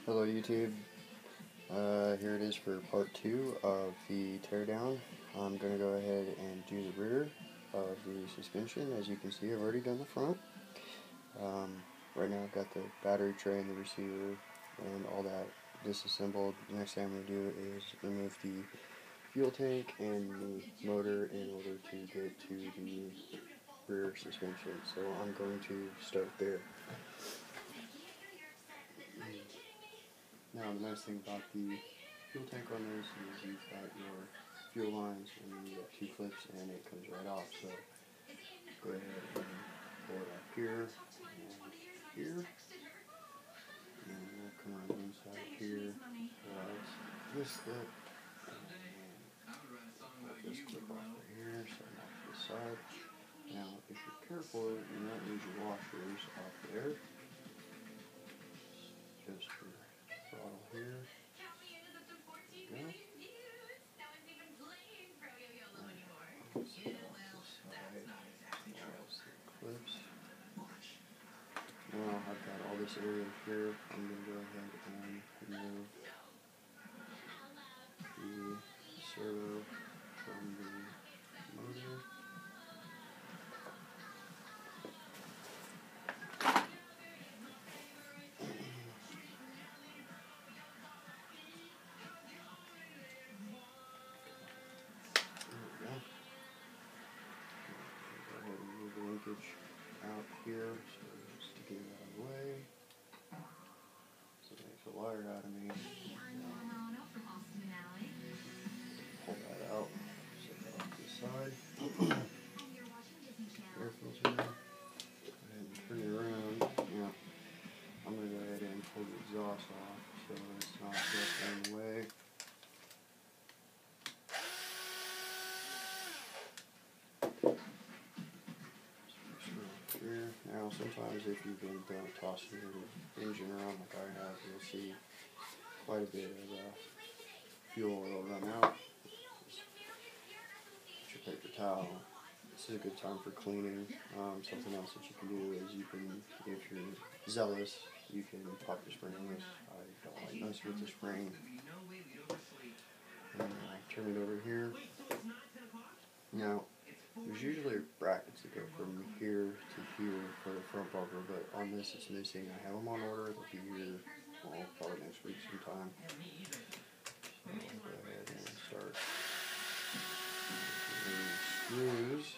Hello YouTube, here it is for part 2 of the teardown. I'm going to go ahead and do the rear of the suspension. As you can see, I've already done the front. Right now I've got the battery tray and the receiver and all that disassembled. The next thing I'm going to do is remove the fuel tank and the motor in order to get to the rear suspension. So I'm going to start there. Now, the nice thing about the fuel tank on this is you've got your fuel lines and then you got 2 clips and it comes right off. So go ahead and pull it up here and here. And we'll come on the inside here. This clip. And pull this clip off right here, so I'm off this side. Now, if you're careful, you won't lose your washers off there. Just for throttle here. Go. Clips. Now I've got all this area here. I'm going to go ahead and remove the servo from the motor. Linkage out here, so just to get it out of the way. So it makes a wire out of me. Pull that out, set that off to the side. Air filter. Go ahead and turn it around. Now, I'm going to go ahead and pull the exhaust off so it's not just in the way. Now, sometimes if you've been tossing your engine around like I have, you'll see quite a bit of fuel will run out. Get your paper towel. This is a good time for cleaning. Something else that you can do is you can, if you're zealous, you can pop your spring loose. I don't like messing with the spring. And turn it over here. Now, there's usually brackets that go from here to here for the front bumper, but on this it's missing. I have them on order. They'll be here, well, probably next week sometime. So I'll go ahead and start removing screws.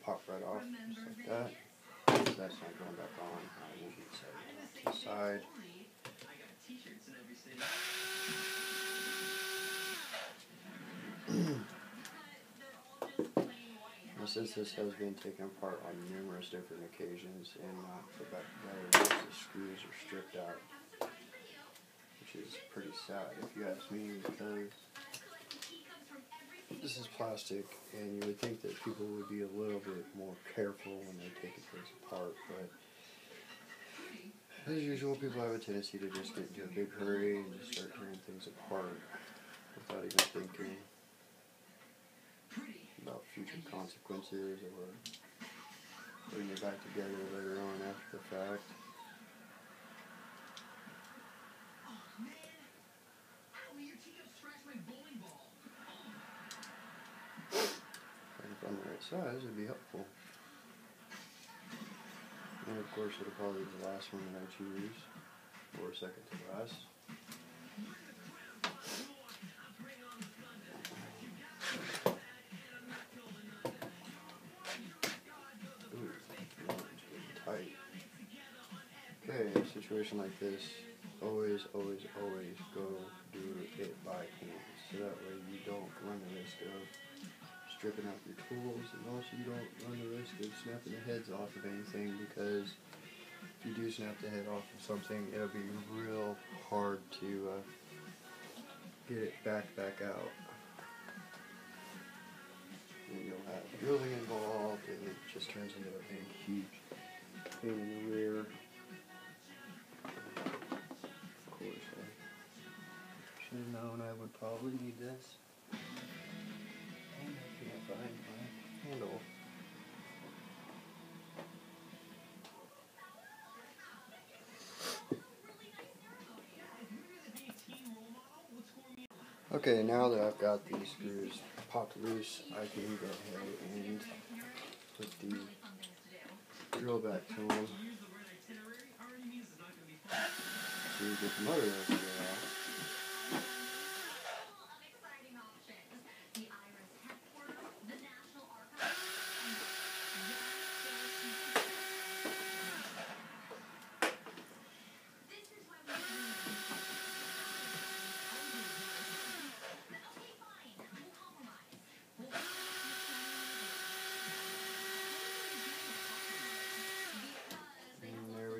Pop right off, just like that. If that's not going back on, I will be setting it off to the side. Now, since this has been taken apart on numerous different occasions and not put back together, most of the screws are stripped out, which is pretty sad if you ask me, because this is plastic, and you would think that people would be a little bit more careful when they're taking things apart, but as usual, people have a tendency to just get into a big hurry and just start tearing things apart without even thinking about future consequences or putting it back together later on after the fact. On the right size would be helpful. And of course it'll probably be the last one that I choose, or second to last. Ooh, it's getting tight. Okay, in a situation like this, always go do it by hand, so that way you don't run the risk of stripping out your tools, and also you don't run the risk of snapping the heads off of anything, because if you do snap the head off of something, it'll be real hard to get it back out. And just turns into a big, huge pain in the rear. Of course, I should have known I would probably need this. And I can't find my handle. Okay, now that I've got these screws popped loose, I can go ahead and put the drill back to them to get the motor out.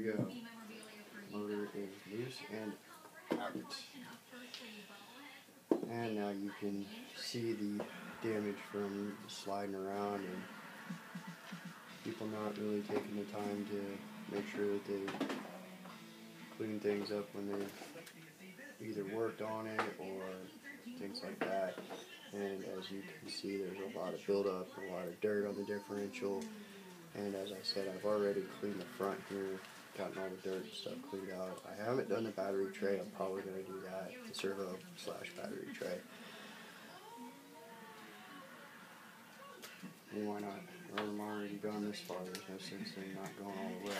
Go. Motor is loose and out. And now you can see the damage from sliding around and people not really taking the time to make sure that they clean things up when they either worked on it or things like that. And as you can see, there's a lot of buildup, a lot of dirt on the differential. And as I said, I've already cleaned the front here, gotten all the dirt and stuff cleaned out. I haven't done the battery tray. I'm probably going to do that, the servo/battery tray. And why not? I'm already gone this far. There's no sense in not going all the way.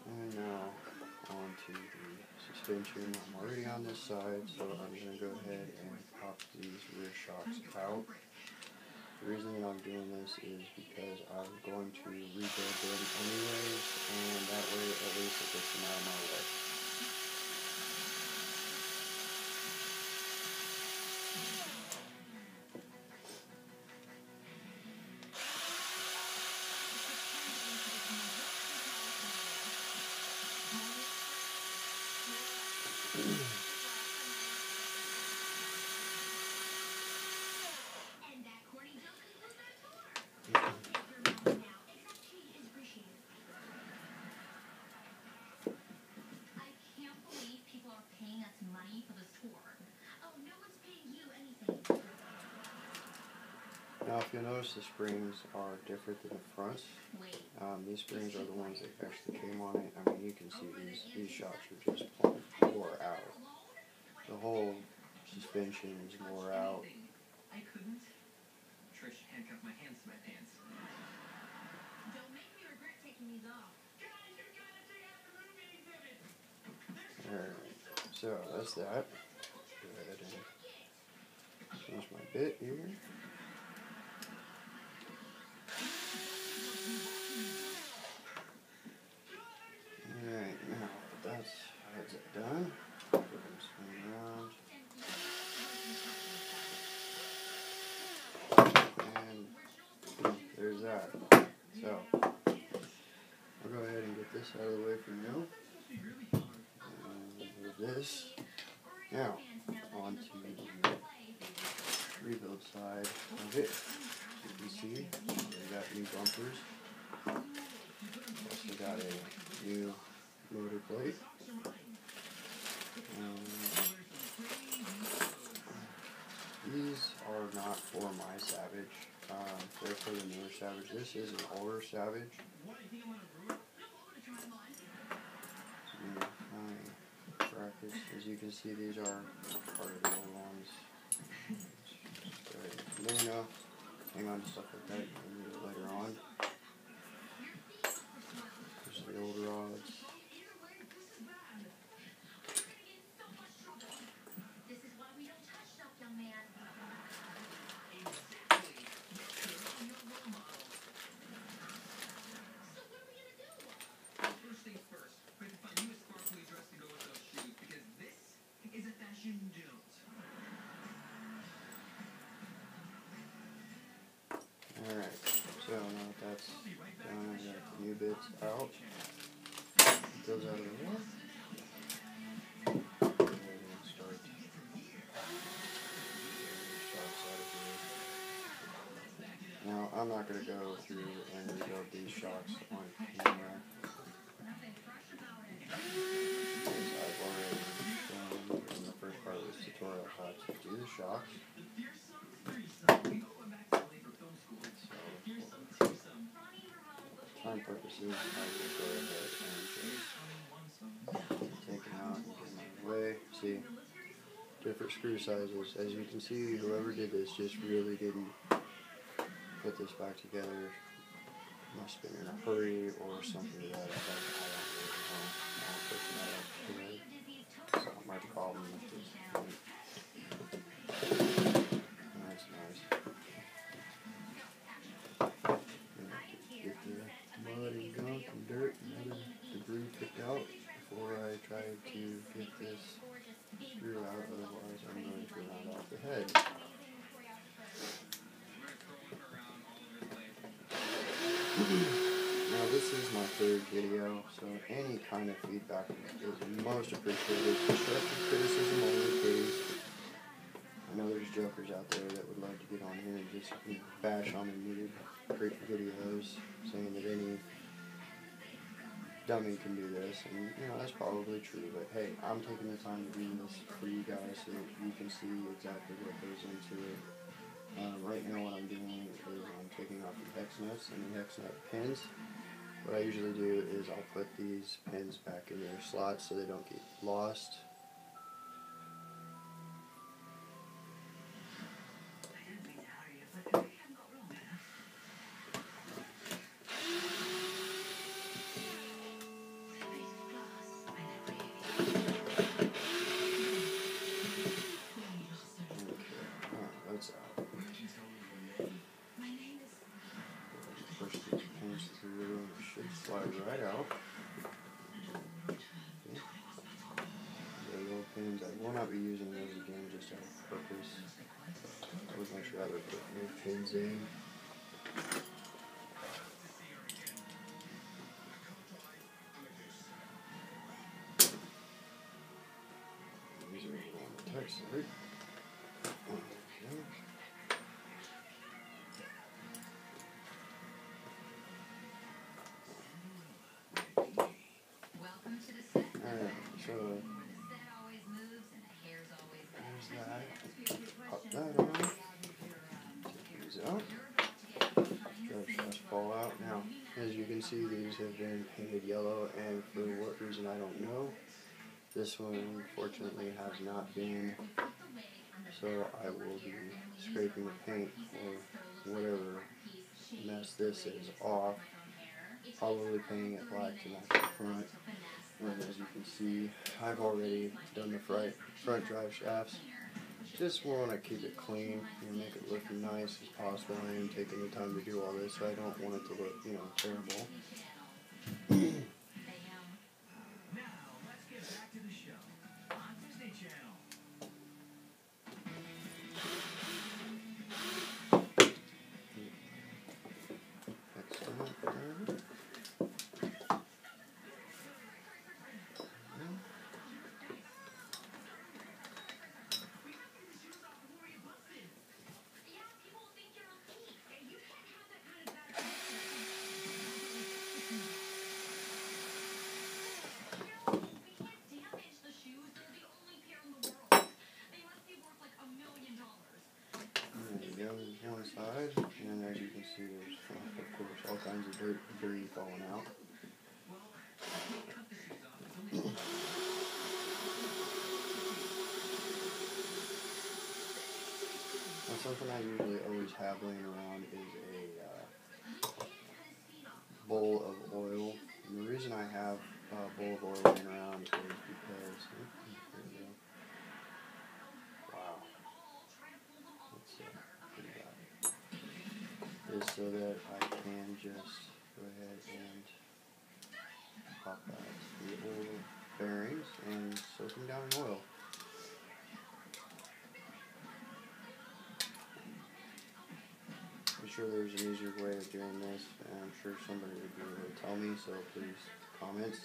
And now on to the suspension. I'm already on this side, so I'm going to go ahead and pop these rear shocks out. The reason that I'm doing this is because I'm going to rebuild them anyways, and that way at least it gets them out of my way. Now, if you'll notice, the springs are different than the fronts. These springs are the ones that actually came on it. I mean, you can see these shocks are just wore out. The whole suspension is wore out. I couldn't. Trish handcuffed my hands to my pants. Don't make me regret taking these off. Guys, you gotta check out the movie exhibit. Alright, so that's that. Go ahead and change my bit here. Alright, now that's done. Put them spin around. And there's that. So, I'll go ahead and get this out of the way for now. And move this. Now, on to the rebuild side of it. As you can see, we got new bumpers. Also got a new motor plate. These are not for my Savage. They're for the newer Savage. This is an older Savage. Brackets. As you can see, these are part of the old ones. Let me know. Hang on to stuff like that. You'll need it later on. There's the old rods. Alright, so now that that's done, I got the new bits out. those out of the way. Go ahead and start getting the shocks out of here. Now, I'm not going to go through and rebuild these shocks on camera, because I've already shown in the first part of this tutorial how to do the shocks. So, for time purposes, I will go ahead and just take them out and get them out of the way. See, different screw sizes. As you can see, whoever did this just really didn't put this back together. Must have been in a hurry or something to that effect. I don't really know. I'll put that up today. It's not my problem at this point. That's nice. Get the mud and gunk and dirt and other debris picked out before I try to get this screw out, otherwise I'm going to round off the head. Now this is my third video, so any kind of feedback is most appreciated. Constructive criticism only, please. I know there's jokers out there that would love to get on here and just bash on the needed great videos, saying that any dummy can do this, and you know that's probably true, but hey, I'm taking the time to do this for you guys so that you can see exactly what goes into it. Right now what I'm doing is I'm taking off the hex nuts and the hex nut pins. What I usually do is I'll put these pins back in their slots so they don't get lost. Push these pins through and it should slide right out. Okay. The little pins, I will not be using those again just out of purpose. I would much rather put new pins in. These are on the text side. Alright, so there's that. Pop that on. Take these out. Drive shafts fall out. Now, as you can see, these have been painted yellow, and for what reason I don't know. This one, unfortunately, has not been. So I will be scraping the paint or whatever mess this is off. Probably painting it black to match the front. And as you can see, I've already done the front drive shafts. Just want to keep it clean and make it look nice as possible. I am taking the time to do all this, so I don't want it to look, you know, terrible. Now, let's get back to the show on Disney Channel. Excellent there. One side, and as you can see, there's of course all kinds of dirt and debris falling out. Now, something I usually always have laying around is a bowl of oil. And the reason I have a bowl of oil laying around is because is so that I can just go ahead and pop out the oil bearings and soak them down in oil. I'm sure there's an easier way of doing this, and I'm sure somebody would be able to tell me, so please comment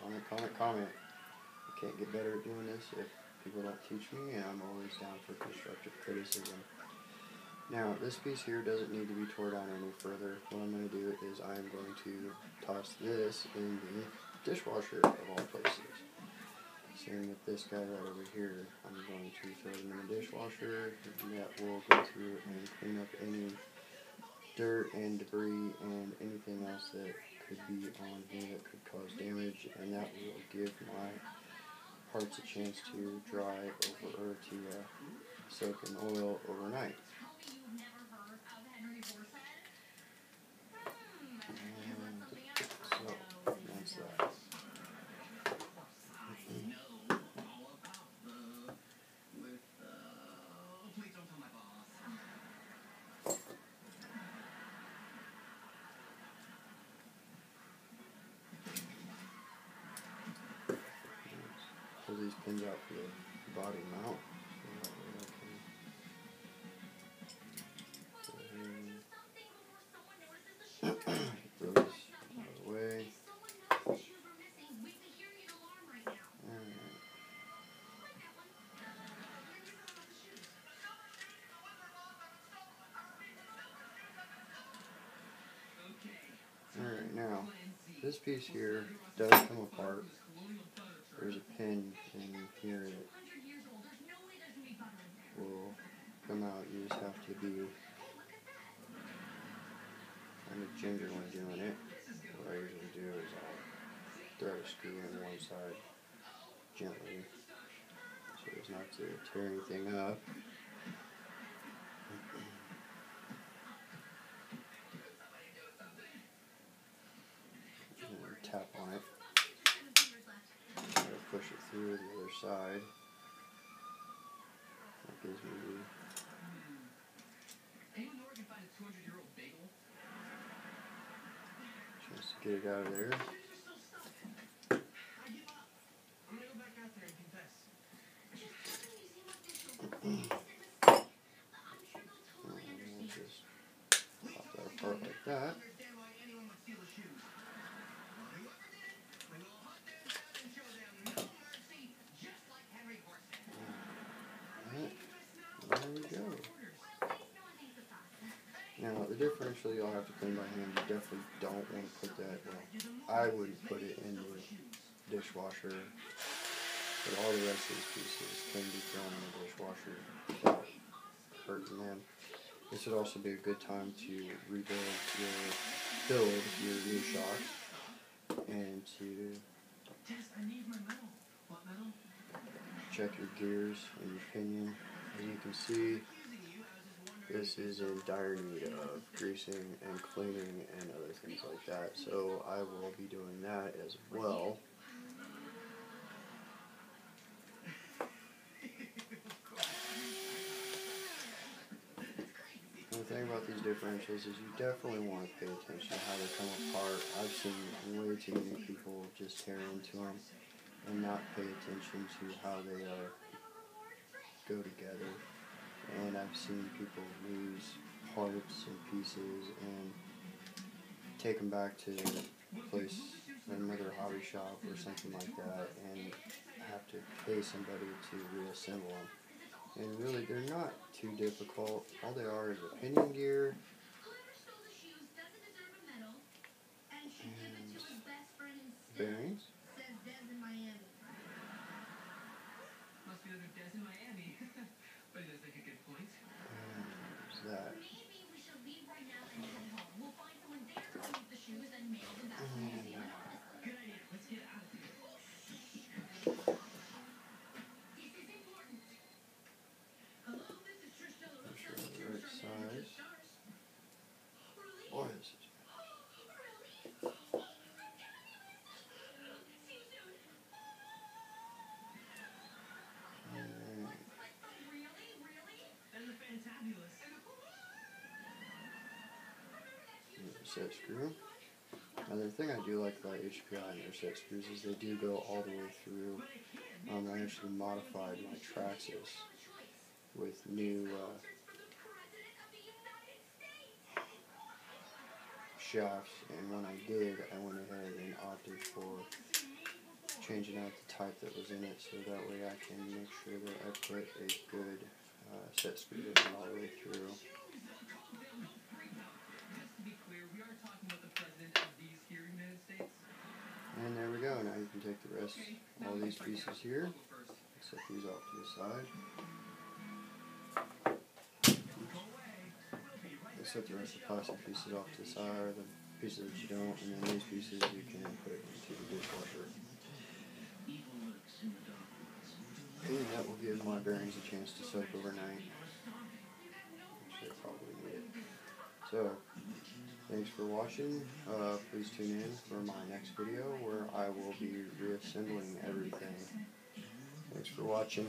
Comment, comment, comment. I can't get better at doing this if people don't teach me, and I'm always down for constructive criticism. Now, this piece here doesn't need to be tore down any further. What I'm going to do is I'm going to toss this in the dishwasher of all places. Same with this guy right over here. I'm going to throw them in the dishwasher, and that will go through and clean up any dirt and debris and anything else that could be on here that could cause damage, and that will give my parts a chance to dry over or to soak in oil overnight. And so that's that. Pull these pins out for the body mount. Throw this out of the way. Alright, now, this piece here does come apart. There's a pin in here that will come out. You just have to be kind of ginger when doing it. What I usually do is I'll throw a screw in one side gently so as not to tear anything up. And tap on it. Try to push it through the other side. That gives me the chance to get it out of there. And we'll just pop that apart like that. There we go. Now, the differential you'll have to clean by hand. You definitely don't want to put that, well, I wouldn't put it in the dishwasher, but all the rest of these pieces can be thrown in the dishwasher without hurting them. This would also be a good time to build your new shocks and to check your gears and your pinion. As you can see, this is in dire need of greasing and cleaning and other things like that, so I will be doing that as well. The thing about these differentials is you definitely want to pay attention to how they come apart. I've seen way too many people just tear into them and not pay attention to how they go together. And I've seen people lose parts and pieces and take them back to a place, another hobby shop or something like that, and have to pay somebody to reassemble them. And really, they're not too difficult. All they are is a pinion gear and bearings. And there's that. Set screw. Another thing I do like about HPI and their set screws is they do go all the way through. I actually modified my Traxxas with new shafts, and when I did, I went ahead and opted for changing out the type that was in it so that way I can make sure that I put a good set screw in all the way through. And there we go. Now you can take the rest, all these pieces here, set these off to the side. Set the rest of the plastic pieces off to the side, or the pieces that you don't, and then these pieces you can put into the dishwasher. And that will give my bearings a chance to soak overnight, which they probably need it. So, thanks for watching. Please tune in for my next video where I will be reassembling everything. Thanks for watching.